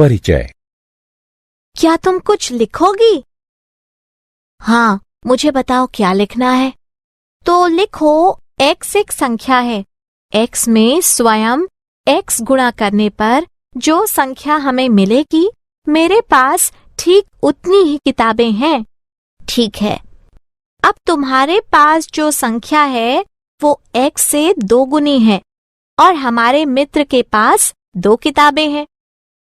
परिचय। क्या तुम कुछ लिखोगी? हाँ, मुझे बताओ क्या लिखना है। तो लिखो, x एक संख्या है। x में स्वयं x गुणा करने पर जो संख्या हमें मिलेगी, मेरे पास ठीक उतनी ही किताबें हैं। ठीक है। अब तुम्हारे पास जो संख्या है वो x से 2 गुनी है और हमारे मित्र के पास 2 किताबें हैं।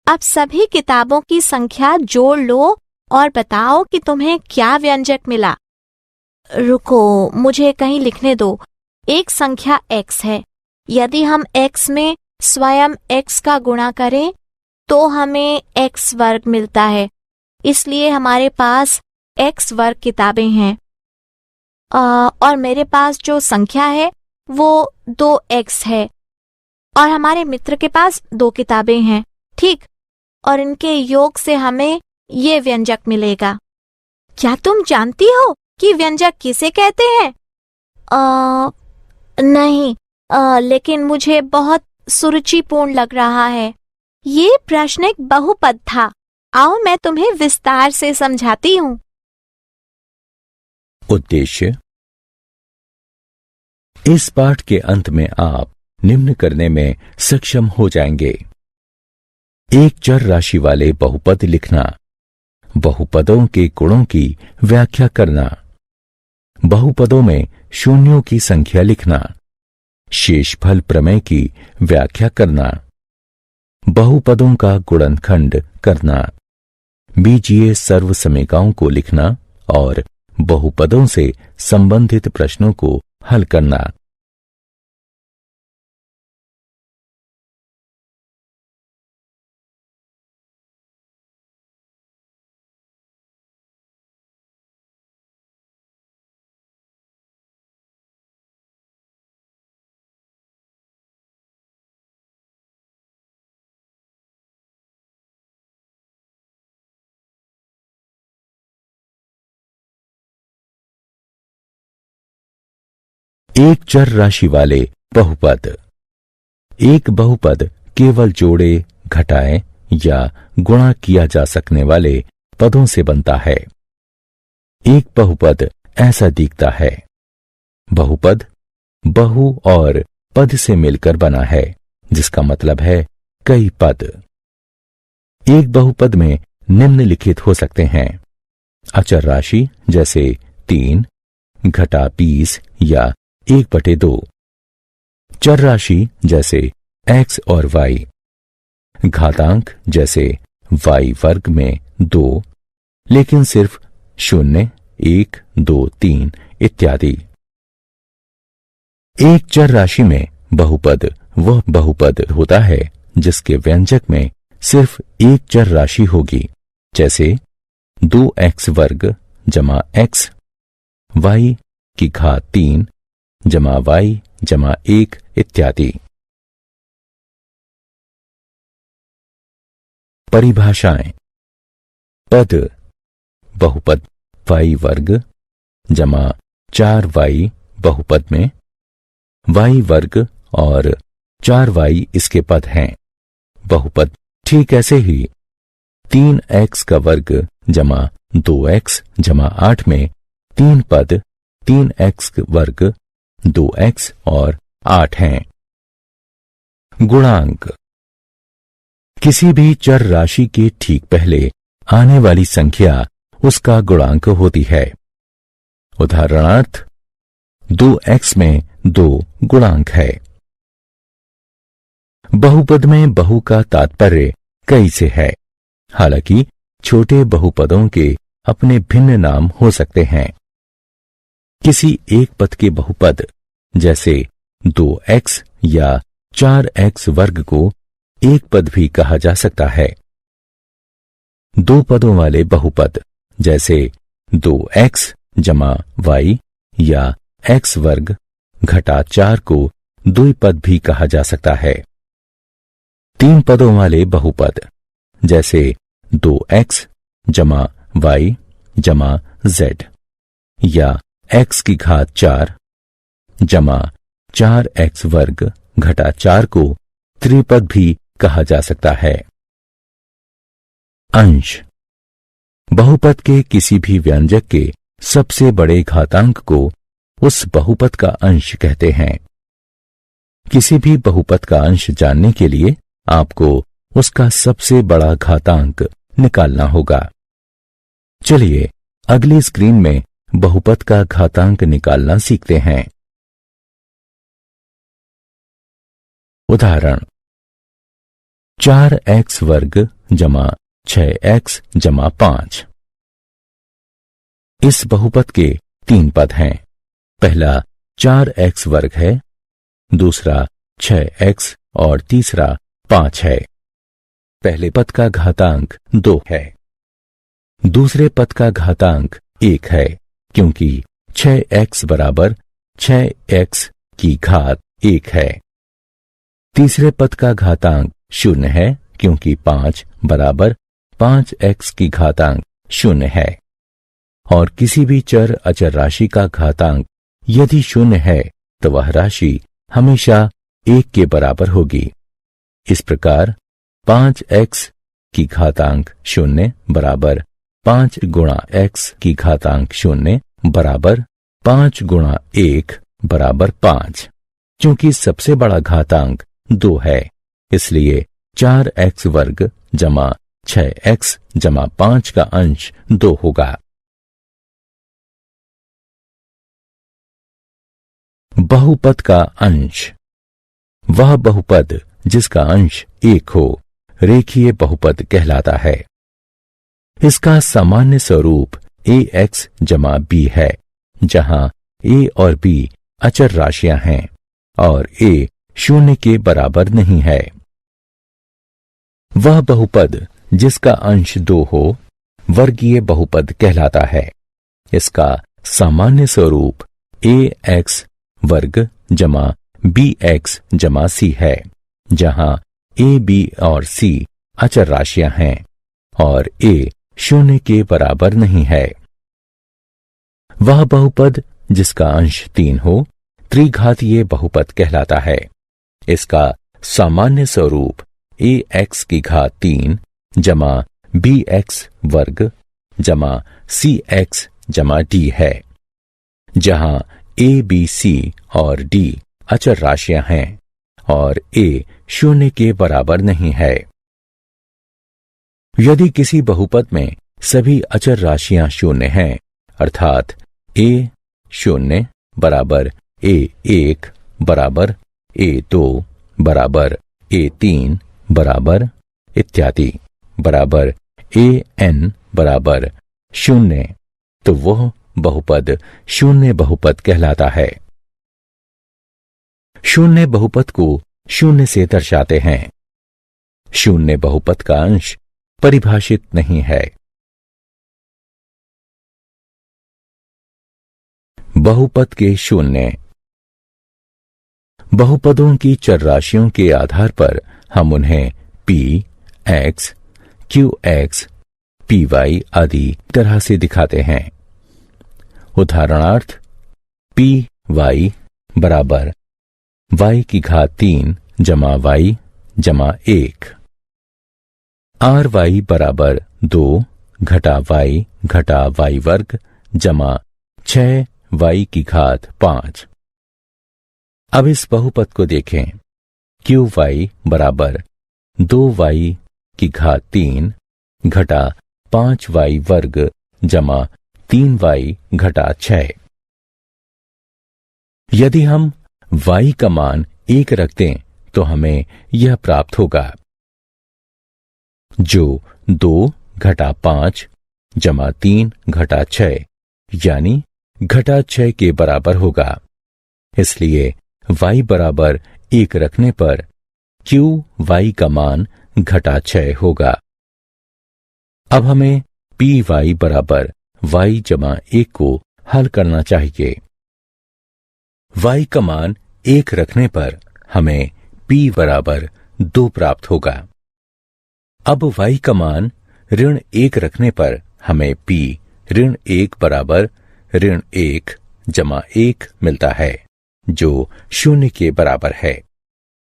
अब सभी किताबों की संख्या जोड़ लो और बताओ कि तुम्हें क्या व्यंजक मिला। रुको, मुझे कहीं लिखने दो। एक संख्या x है। यदि हम x में स्वयं x का गुणा करें तो हमें x वर्ग मिलता है। इसलिए हमारे पास x वर्ग किताबें हैं। और मेरे पास जो संख्या है वो 2x है और हमारे मित्र के पास 2 किताबें हैं। ठीक, और इनके योग से हमें ये व्यंजक मिलेगा। क्या तुम जानती हो कि व्यंजक किसे कहते हैं? नहीं, लेकिन मुझे बहुत सुरुचिपूर्ण लग रहा है। ये प्रश्न एक बहुपद था। आओ मैं तुम्हें विस्तार से समझाती हूँ। उद्देश्य। इस पाठ के अंत में आप निम्न करने में सक्षम हो जाएंगे। एक चर राशि वाले बहुपद लिखना, बहुपदों के गुणों की व्याख्या करना, बहुपदों में शून्यों की संख्या लिखना, शेषफल प्रमेय की व्याख्या करना, बहुपदों का गुणनखंड करना, बीजीय सर्वसमीकाओं को लिखना और बहुपदों से संबंधित प्रश्नों को हल करना। एक चर राशि वाले बहुपद। एक बहुपद केवल जोड़े, घटाए या गुणा किया जा सकने वाले पदों से बनता है। एक बहुपद ऐसा दिखता है। बहुपद बहु और पद से मिलकर बना है, जिसका मतलब है कई पद। एक बहुपद में निम्नलिखित हो सकते हैं: अचर राशि जैसे 3, घटा 20 या 1/2, चर राशि जैसे x और y, घातांक जैसे y वर्ग में 2 लेकिन सिर्फ 0, 1, 2, 3 इत्यादि। एक चर राशि में बहुपद वह बहुपद होता है जिसके व्यंजक में सिर्फ एक चर राशि होगी, जैसे 2x वर्ग जमा x, y की घात 3 जमा y जमा 1 इत्यादि। परिभाषाएं। पद बहुपद y वर्ग जमा 4y बहुपद में y वर्ग और 4y इसके पद हैं। बहुपद ठीक ऐसे ही 3x का वर्ग जमा 2x जमा 8 में 3 पद 3x वर्ग 2x और 8 हैं। गुणांक। किसी भी चर राशि के ठीक पहले आने वाली संख्या उसका गुणांक होती है। उदाहरणार्थ 2x में 2 गुणांक है। बहुपद में बहु का तात्पर्य कई से है। हालांकि छोटे बहुपदों के अपने भिन्न नाम हो सकते हैं। किसी एक पद के बहुपद जैसे 2x या 4x वर्ग को एक पद भी कहा जा सकता है। 2 पदों वाले बहुपद जैसे 2x जमा y या x वर्ग घटा 4 को द्विपद भी कहा जा सकता है। 3 पदों वाले बहुपद जैसे 2x जमा y जमा z या x की घात 4 जमा 4x वर्ग घटा 4 को त्रिपद भी कहा जा सकता है। अंश। बहुपद के किसी भी व्यंजक के सबसे बड़े घातांक को उस बहुपद का अंश कहते हैं। किसी भी बहुपद का अंश जानने के लिए आपको उसका सबसे बड़ा घातांक निकालना होगा। चलिए अगली स्क्रीन में बहुपद का घातांक निकालना सीखते हैं। उदाहरण 4x वर्ग जमा 6x जमा 5। इस बहुपद के 3 पद हैं। पहला 4x वर्ग है, दूसरा 6x और तीसरा 5 है। पहले पद का घातांक 2 है, दूसरे पद का घातांक 1 है, क्योंकि 6x बराबर 6x की घात 1 है। तीसरे पद का घातांक 0 है, क्योंकि 5 बराबर 5x की घातांक 0 है। और किसी भी चर अचर राशि का घातांक यदि 0 है तो वह राशि हमेशा 1 के बराबर होगी। इस प्रकार 5x की घातांक 0 बराबर 5 गुणा x की घातांक 0 बराबर 5 गुणा 1 बराबर 5। क्योंकि सबसे बड़ा घातांक 2 है, इसलिए 4x वर्ग जमा 6x जमा 5 का अंश 2 होगा। बहुपद का अंश। वह बहुपद जिसका अंश 1 हो रेखीय बहुपद कहलाता है। इसका सामान्य स्वरूप ax जमा b है, जहां a और b अचर राशियां हैं और a 0 के बराबर नहीं है। वह बहुपद जिसका अंश 2 हो वर्गीय बहुपद कहलाता है। इसका सामान्य स्वरूप ax वर्ग जमा bx जमा c है, जहां a, b और c अचर राशियां हैं और a 0 के बराबर नहीं है। वह बहुपद जिसका अंश 3 हो त्रिघातीय बहुपद कहलाता है। इसका सामान्य स्वरूप ax की घात 3 जमा bx वर्ग जमा cx जमा d है, जहां a, b, c और d अचर राशियां हैं और a 0 के बराबर नहीं है। यदि किसी बहुपद में सभी अचर राशियां 0 हैं, अर्थात a 0 बराबर a1 बराबर a2 बराबर a3 बराबर इत्यादि बराबर an बराबर 0, तो वह बहुपद 0 बहुपद कहलाता है। 0 बहुपद को 0 से दर्शाते हैं। 0 बहुपद का अंश परिभाषित नहीं है। बहुपद के 0। बहुपदों की चर राशियों के आधार पर हम उन्हें p, x, qx, py आदि तरह से दिखाते हैं। उदाहरणार्थ py बराबर y की घात 3 जमा y जमा 1, ry बराबर 2 घटा y वर्ग जमा 6y की घात 5। अब इस बहुपद को देखें। qy बराबर 2y की घात 3 घटा 5y वर्ग जमा 3y घटा 6। यदि हम y का मान 1 रख दें तो हमें यह प्राप्त होगा, जो 2 घटा 5 जमा 3 घटा 6 यानी घटा 6 के बराबर होगा। इसलिए y बराबर 1 रखने पर qy का मान घटा 6 होगा। अब हमें py बराबर y जमा 1 को हल करना चाहिए। y का मान 1 रखने पर हमें p बराबर 2 प्राप्त होगा। अब y का मान ऋण 1 रखने पर हमें p ऋण 1 बराबर ऋण 1 जमा 1 मिलता है, जो 0 के बराबर है।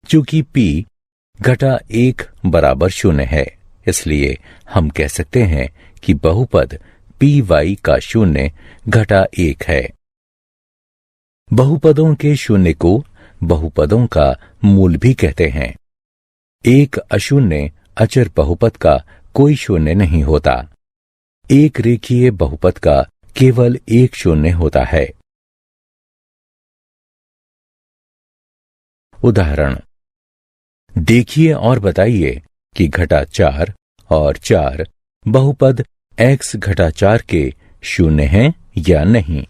चूंकि p घटा 1 बराबर 0 है, इसलिए हम कह सकते हैं कि बहुपद py का शून्य घटा 1 है। बहुपदों के शून्य को बहुपदों का मूल भी कहते हैं। एक अशून्य अचर बहुपद का कोई शून्य नहीं होता। एक रेखीय बहुपद का केवल एक शून्य होता है। उदाहरण, देखिए और बताइए कि घटा 4 और 4 बहुपद x घटा 4 के शून्य हैं या नहीं।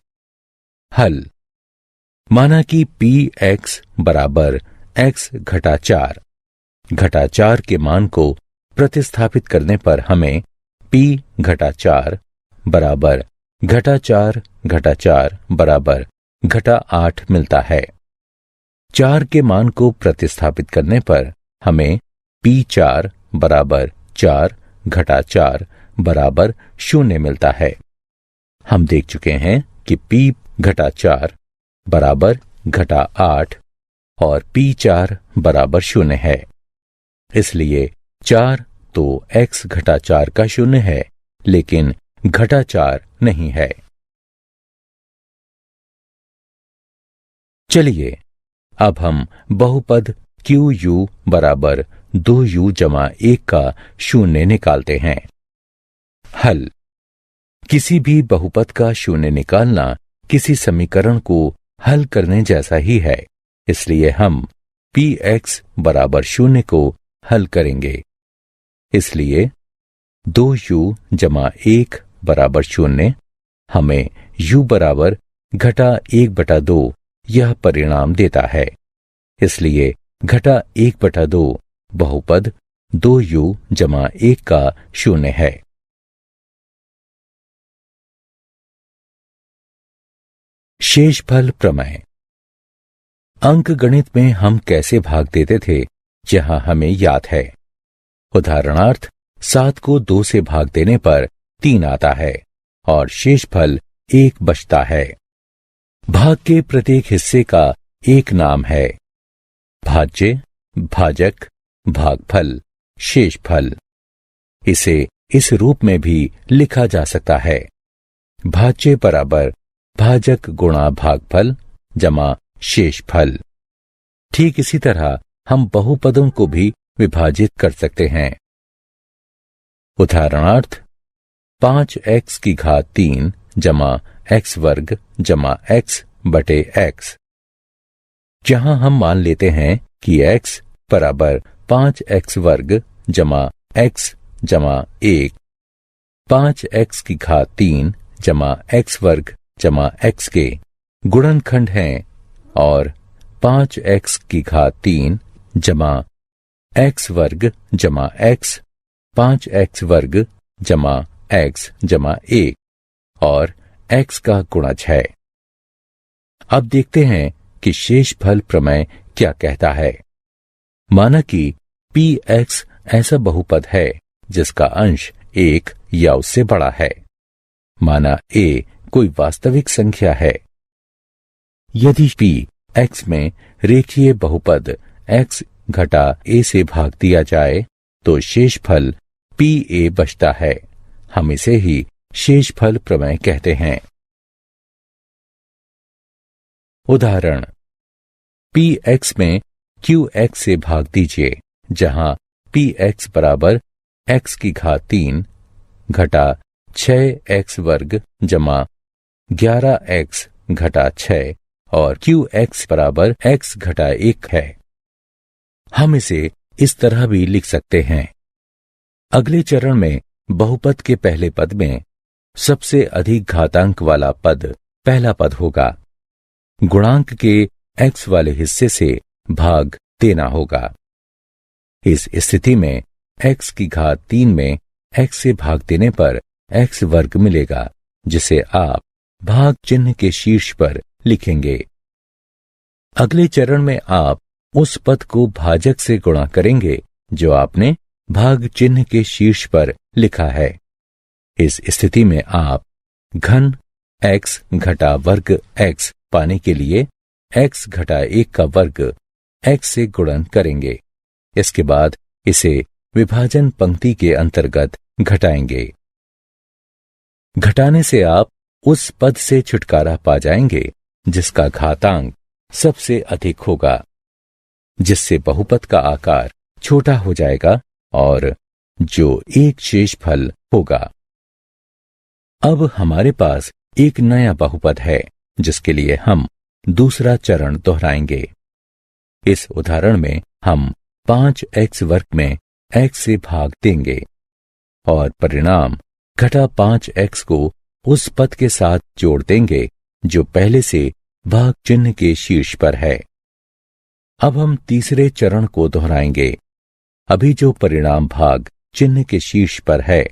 हल, माना कि px बराबर x घटा 4। घटा 4 के मान को प्रतिस्थापित करने पर हमें p घटा 4 बराबर घटा 4 घटा 4 बराबर घटा 8 मिलता है। 4 के मान को प्रतिस्थापित करने पर हमें p4 बराबर 4 घटा 4 बराबर 0 मिलता है। हम देख चुके हैं कि p घटा 4 बराबर घटा 8 और p4 बराबर 0 है। इसलिए 4 तो x घटा 4 का शून्य है, लेकिन घटा 4 नहीं है। चलिए अब हम बहुपद QU बराबर 2U जमा 1 का शून्य निकालते हैं। हल, किसी भी बहुपद का शून्य निकालना किसी समीकरण को हल करने जैसा ही है, इसलिए हम px बराबर 0 को हल करेंगे। इसलिए 2u जमा 1 बराबर 0 हमें u बराबर घटा 1/2 यह परिणाम देता है। इसलिए घटा 1/2 बहुपद 2u जमा 1 का शून्य है। शेषफल प्रमेय। अंकगणित में हम कैसे भाग देते थे, जहां हमें याद है। उदाहरणार्थ, 7 को 2 से भाग देने पर 3 आता है और शेषफल 1 बचता है। भाग के प्रत्येक हिस्से का एक नाम है। भाज्य, भाजक, भागफल, शेषफल। इसे इस रूप में भी लिखा जा सकता है। भाज्य बराबर भाजक गुणा भागफल जमा शेषफल। ठीक इसी तरह हम बहुपदों को भी विभाजित कर सकते हैं। उदाहरणार्थ, 5x की घात 3 जमा x वर्ग जमा x बटे x, जहां हम मान लेते हैं कि x बराबर 5x वर्ग जमा x जमा 1, 5x की घात 3 जमा x वर्ग जमा x के गुणनखंड हैं और 5x की घात 3 जमा x वर्ग जमा x 5x वर्ग जमा x जमा 1 और x का गुणज है। अब देखते हैं कि शेषफल प्रमेय क्या कहता है। माना कि px ऐसा बहुपद है जिसका अंश 1 या उससे बड़ा है। माना a कोई वास्तविक संख्या है। यदि p x में रेखीय बहुपद x घटा a से भाग दिया जाए तो शेषफल pa बचता है। हम इसे ही शेषफल प्रमेय कहते हैं। उदाहरण, px में qx से भाग दीजिए, जहां px बराबर x की घात 3 घटा 6x वर्ग जमा 11x घटा 6 और qx बराबर x घटा 1 है। हम इसे इस तरह भी लिख सकते हैं। अगले चरण में बहुपद के पहले पद में सबसे अधिक घातांक वाला पद पहला पद होगा। गुणांक के x वाले हिस्से से भाग देना होगा। इस स्थिति में x की घात 3 में x से भाग देने पर x वर्ग मिलेगा, जिसे आप भाग चिन्ह के शीर्ष पर लिखेंगे। अगले चरण में आप उस पद को भाजक से गुणा करेंगे जो आपने भाग चिन्ह के शीर्ष पर लिखा है। इस स्थिति में आप घन x घटा वर्ग x पाने के लिए x घटा 1 का वर्ग x से गुणन करेंगे। इसके बाद इसे विभाजन पंक्ति के अंतर्गत घटाएंगे। घटाने से आप उस पद से छुटकारा पा जाएंगे जिसका घातांक सबसे अधिक होगा, जिससे बहुपद का आकार छोटा हो जाएगा और जो एक शेषफल होगा। अब हमारे पास एक नया बहुपद है जिसके लिए हम दूसरा चरण दोहराएंगे। इस उदाहरण में हम 5x वर्ग में x से भाग देंगे और परिणाम घटा 5x को उस पद के साथ जोड़ देंगे जो पहले से भाग चिन्ह के शीर्ष पर है। अब हम तीसरे चरण को दोहराएंगे। अभी जो परिणाम भाग चिन्ह के शीर्ष पर है,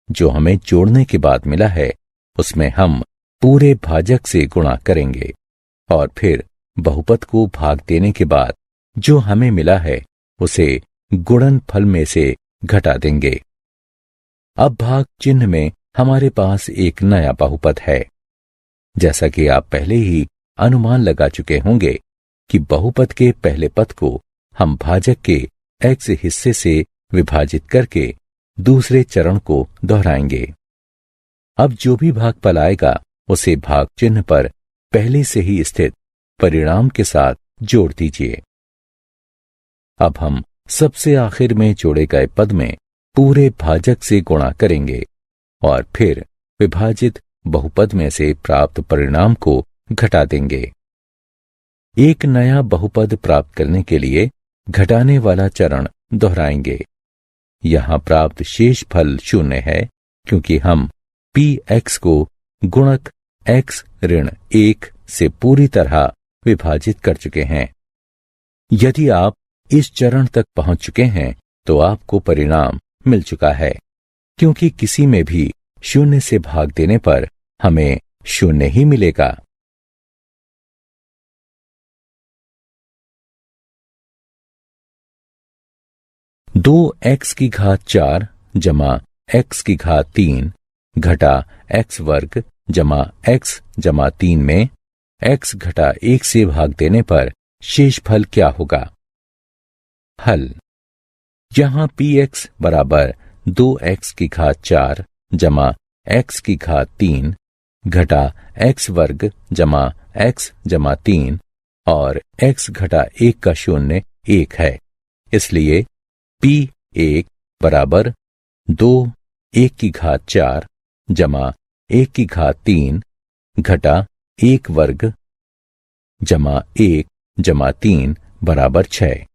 जो हमें जोड़ने के बाद मिला है, उसमें हम पूरे भाजक से गुणा करेंगे और फिर बहुपद को भाग देने के बाद जो हमें मिला है उसे गुणनफल में से घटा देंगे। अब भाग चिन्ह में हमारे पास एक नया बहुपद है। जैसा कि आप पहले ही अनुमान लगा चुके होंगे कि बहुपद के पहले पद को हम भाजक के x हिस्से से विभाजित करके दूसरे चरण को दोहराएंगे। अब जो भी भागफल आएगा उसे भाग चिन्ह पर पहले से ही स्थित परिणाम के साथ जोड़ दीजिए। अब हम सबसे आखिर में जोड़े गए पद में पूरे भाजक से गुणा करेंगे और फिर विभाजित बहुपद में से प्राप्त परिणाम को घटा देंगे। एक नया बहुपद प्राप्त करने के लिए घटाने वाला चरण दोहराएंगे। यहां प्राप्त शेष फल 0 है क्योंकि हम px को गुणक x ऋण 1 से पूरी तरह विभाजित कर चुके हैं। यदि आप इस चरण तक पहुंच चुके हैं तो आपको परिणाम मिल चुका है, क्योंकि किसी में भी 0 से भाग देने पर हमें 0 ही मिलेगा। दो x की घात 4 जमा x की घात 3 घटा x वर्ग जमा x जमा 3 में x घटा 1 से भाग देने पर शेष फल क्या होगा? हल। यहां px बराबर 2x की घात 4 जमा x की घात 3 घटा x वर्ग जमा x जमा 3 और x घटा 1 का शून्य 1 है। इसलिए p1 बराबर 2 1 की घात 4 जमा 1 की घात 3 घटा 1 वर्ग जमा 1 जमा 3 बराबर 6।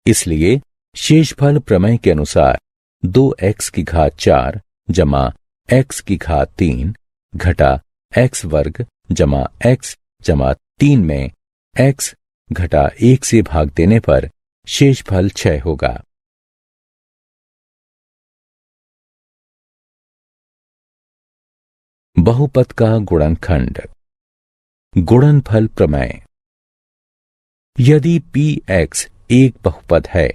इसलिए शेषफल प्रमेय के अनुसार 2x की घात 4 जमा x की घात 3 घटा x वर्ग जमा x जमा 3 में x घटा 1 से भाग देने पर शेषफल 6 होगा। बहुपद का गुणनखंड। गुणनफल प्रमेय। यदि px एक बहुपद है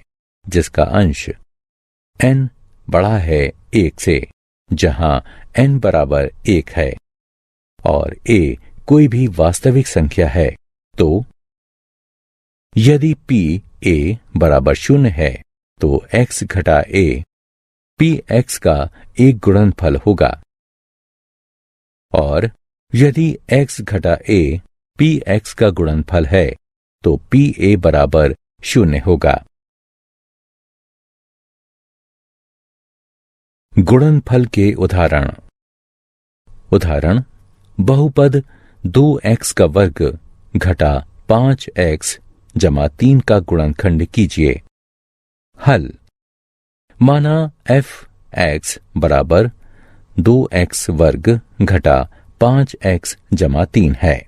जिसका अंश n बड़ा है 1 से, जहां n बराबर 1 है, और a कोई भी वास्तविक संख्या है, तो यदि p a बराबर 0 है तो x घटा a px का एक गुणनफल होगा, और यदि x घटा a px का गुणनफल है तो pa बराबर 0 होगा। गुणनफल के उदाहरण। उदाहरण: बहुपद 2x का वर्ग घटा 5x जमा 3 का गुणनखंड कीजिए। हल। माना f(x) बराबर 2x वर्ग घटा 5x जमा 3 है।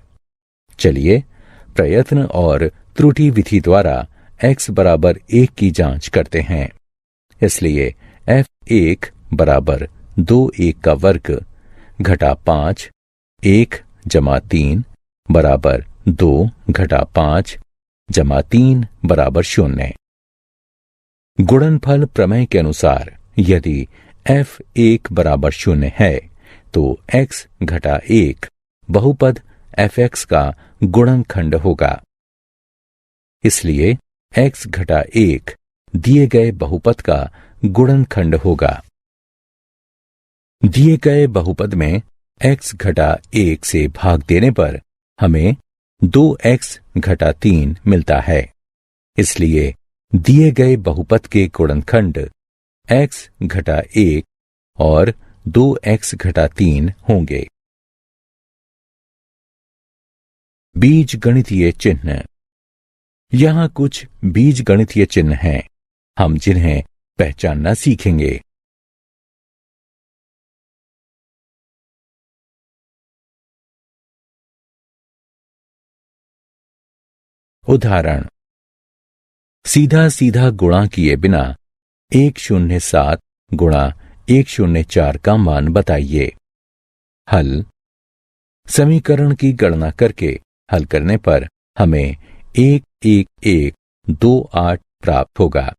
चलिए प्रयत्न और त्रुटि विधि द्वारा x बराबर 1 की जांच करते हैं। इसलिए f1 बराबर 2(1) का वर्ग घटा 5 1 जमा 3 बराबर 2 घटा 5 जमा 3 बराबर 0। गुणनफल प्रमेय के अनुसार यदि f1 बराबर 0 है तो x घटा 1 बहुपद fx का गुणनखंड होगा। इसलिए x घटा 1 दिए गए बहुपद का गुणनखंड होगा। दिए गए बहुपद में x घटा 1 से भाग देने पर हमें 2x घटा 3 मिलता है। इसलिए दिए गए बहुपद के गुणनखंड x घटा 1 और 2x घटा 3 होंगे। बीजगणितीय चिन्ह। यहां कुछ बीजगणितीय चिन्ह हैं, हम जिन्हें पहचानना सीखेंगे। उदाहरण, सीधा सीधा गुणा किए बिना 107 गुणा 104 का मान बताइए। हल। समीकरण की गणना करके हल करने पर हमें 11128 प्राप्त होगा।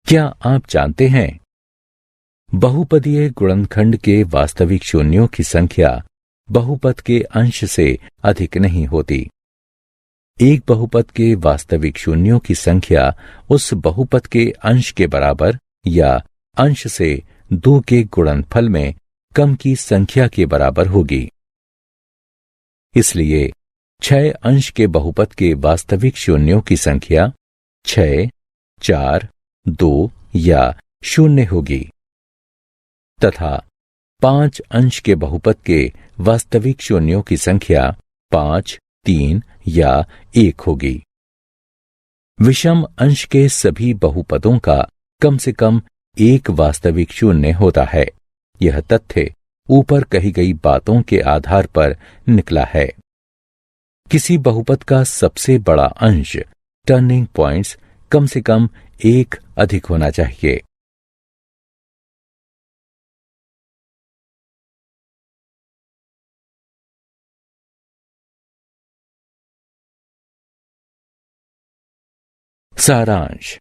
क्या आप जानते हैं, बहुपदीय गुणनखंड के वास्तविक शून्यों की संख्या बहुपद के अंश से अधिक नहीं होती। एक बहुपद के वास्तविक शून्यों की संख्या उस बहुपद के अंश के बराबर या अंश से 2 के गुणनफल में कम की संख्या के बराबर होगी। इसलिए 6 अंश के बहुपद के वास्तविक शून्यों की संख्या 6, 4, 2 या 0 होगी तथा 5 अंश के बहुपद के वास्तविक शून्यों की संख्या 5, 3 या 1 होगी। विषम अंश के सभी बहुपदों का कम से कम एक वास्तविक शून्य होता है। यह तथ्य ऊपर कही गई बातों के आधार पर निकला है। किसी बहुपद का सबसे बड़ा अंश टर्निंग पॉइंट्स कम से कम 1 अधिक होना चाहिए। सारांश।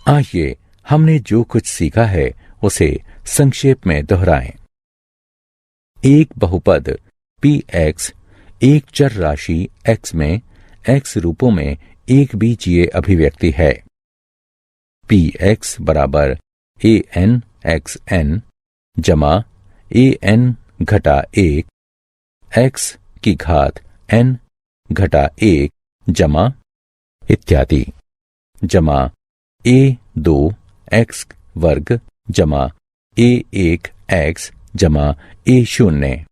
आइए हमने जो कुछ सीखा है उसे संक्षेप में दोहराएं। एक बहुपद px एक चर राशि x में x रूपों में एक बीजीय अभिव्यक्ति है। px बराबर an xn जमा an घटा 1 x की घात n घटा 1 जमा इत्यादि जमा a2 x वर्ग जमा a1 x जमा a0,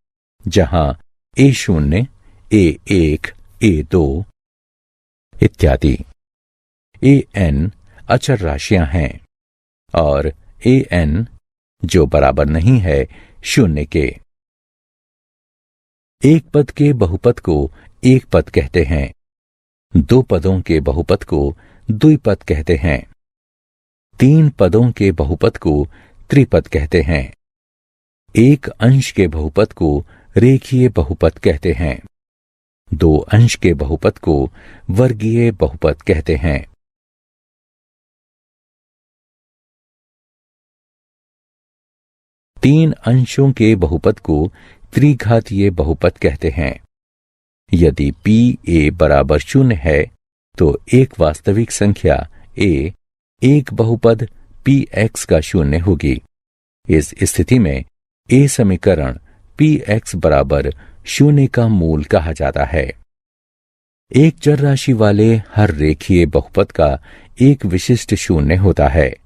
जहां a0, a1, a2 इत्यादि an अचर राशियां हैं और an जो बराबर नहीं है 0 के। एक पद के बहुपद को एक पद कहते हैं, 2 पदों के बहुपद को द्विपद कहते हैं, 3 पदों के बहुपद को त्रिपद कहते हैं, एक अंश के बहुपद को रेखीय बहुपद कहते हैं, 2 अंश के बहुपद को वर्गीय बहुपद कहते हैं। तीन अंशों के बहुपद को त्रिघातीय बहुपद कहते हैं। यदि pa बराबर 0 है तो एक वास्तविक संख्या a एक बहुपद px का 0 होगी। इस स्थिति में a समीकरण px बराबर 0 का मूल कहा जाता है। एक चर राशि वाले हर रेखीय बहुपद का एक विशिष्ट 0 होता है।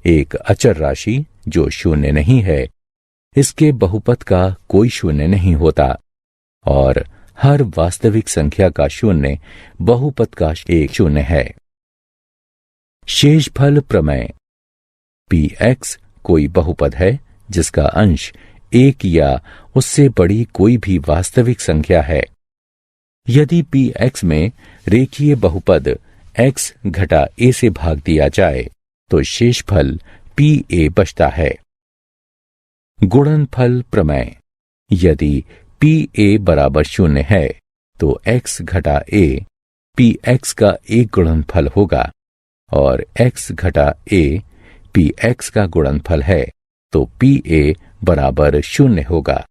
एक अचर राशि जो 0 नहीं है, इसके बहुपद का कोई 0 नहीं होता और हर वास्तविक संख्या का 0 बहुपद का एक 0 है। शेषफल प्रमेय। px कोई बहुपद है जिसका अंश 1 या उससे बड़ी कोई भी वास्तविक संख्या है। यदि px में रेखीय बहुपद x घटा a से भाग दिया जाए तो शेषफल pa बचता है। गुणनफल प्रमेय। यदि pa बराबर 0 है तो x घटा a px का एक गुणनफल होगा और x घटा a पी एक्स का गुणनफल है तो पी ए बराबर 0 होगा।